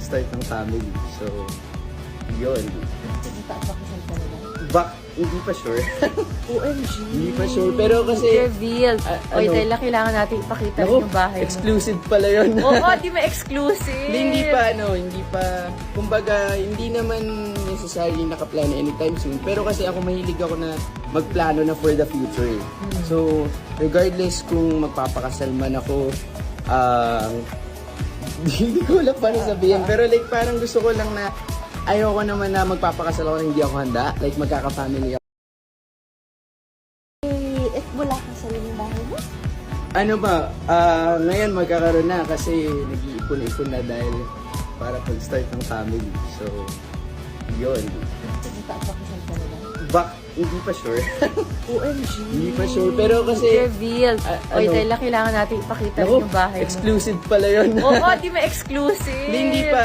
pag-start ng family. So, yun. Nagpapakasal ka na lang? Hindi pa sure. OMG! Hindi pa sure. Pero kasi... Revealed. Oy, dahil kailangan natin ipakita rin yung bahay mo. exclusive pala yun. Oo, di ma-exclusive. Hindi pa, kumbaga, hindi naman necessarily nakaplano anytime soon. Pero kasi ako mahilig ako na magplano na for the future. So, regardless kung magpapakasal man ako, hindi ko lang paano sabihin. Pero like, parang gusto ko lang na, ayoko naman na magpapakasal ako na hindi ako handa. Like, magkaka-family ako. Wala ka sa yung bahay mo? Ano ba, ngayon magkakaroon na kasi nag-iipon-ipon na dahil para pag-start ng family. So, yun. Nagpapakasal ka na lang? Hindi pa sure. OMG! Hindi pa sure. Pero kasi... Revealed. Oy, dahil kailangan natin ipakita rin yung bahay mo. exclusive pala yun. Oo, di ma-exclusive. Hindi pa.